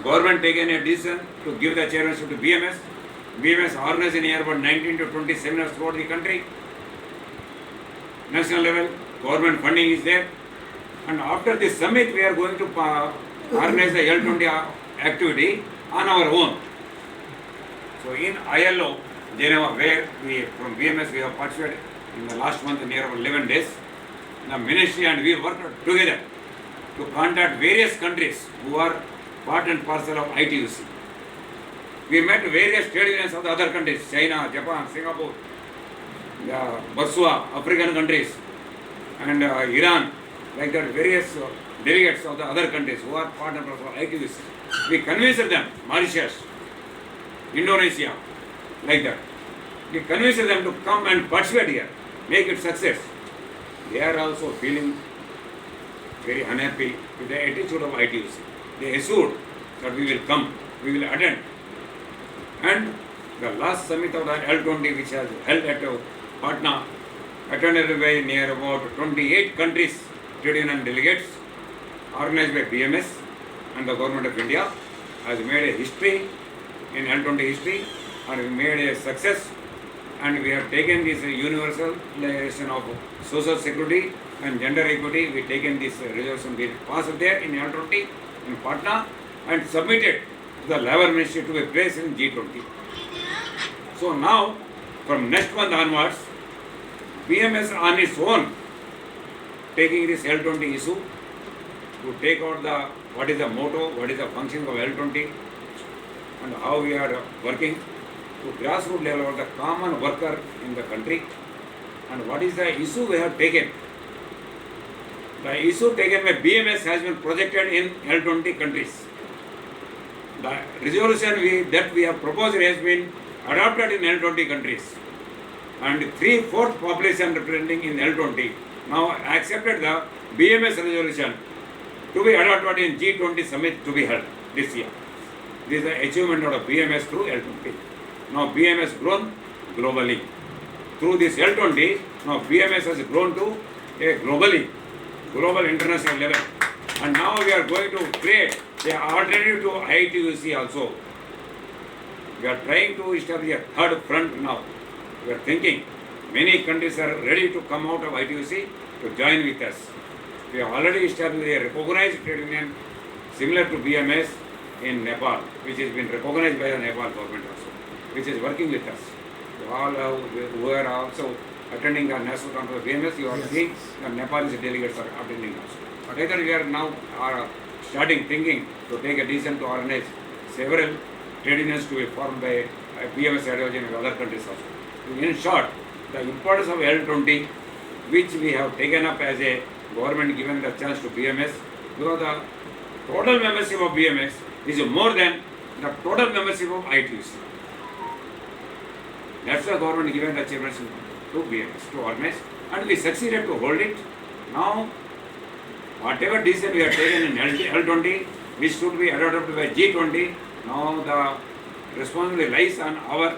government taken a decision to give the chairmanship to BMS. BMS organized in year about 19 to 20 seminars throughout the country. National level, government funding is there. And after this summit, we are going to organize the L20 activity on our own. So in ILO, Geneva, where we from BMS we have participated in the last month near 11 days, the ministry and we worked together to contact various countries who are part and parcel of ITUC. We met various trade unions of the other countries, China, Japan, Singapore, Botswana, African countries, and Iran, like that various delegates of the other countries who are part and parcel of ITUC. We convinced them, Mauritius, Indonesia, like that. We convinced them to come and participate here, make it success. They are also feeling very unhappy with the attitude of ITUC. They assured that we will come, we will attend. And the last summit of the L20, which has held at Patna, attended by near about 28 countries, trade union delegates, organized by BMS and the government of India, has made a history in L20 history, and we made a success. And we have taken this universalization of social security and gender equity. We taken this resolution, we passed there in L20 in Patna and submitted to the Labour Ministry to be placed in G20. So now, from next month onwards, BMS on its own taking this L20 issue to take out the what is the motto, what is the function of L20, and how we are working to grassroots level of the common worker in the country, and what is the issue we have taken. The issue taken by BMS has been projected in L20 countries. The resolution that we have proposed has been adopted in L20 countries, and 3/4 population representing in L20 now accepted the BMS resolution to be adopted in G20 summit to be held this year. This is the achievement of the BMS through L20. Now BMS grown globally. Through this L20, now BMS has grown to a global international level. And now we are going to create an alternative to ITUC also. We are trying to establish a third front now. We are thinking many countries are ready to come out of ITUC to join with us. We have already established a recognized trade union similar to BMS in Nepal, which has been recognized by the Nepal government also, which is working with us. So all who are also attending the national conference of BMS, you are seeing the Nepalese delegates are attending also. But we are now starting thinking to take a decision to organize several trade unions to be formed by BMS ideology in other countries also. In short, the importance of L20, which we have taken up as a government given the chance to BMS, because the total membership of BMS is more than the total membership of ITUC. That's the government given the chairmanship to BMS to organize, and we succeeded to hold it. Now, whatever decision we have taken in L20, which should be adopted by G20, now the responsibility lies on our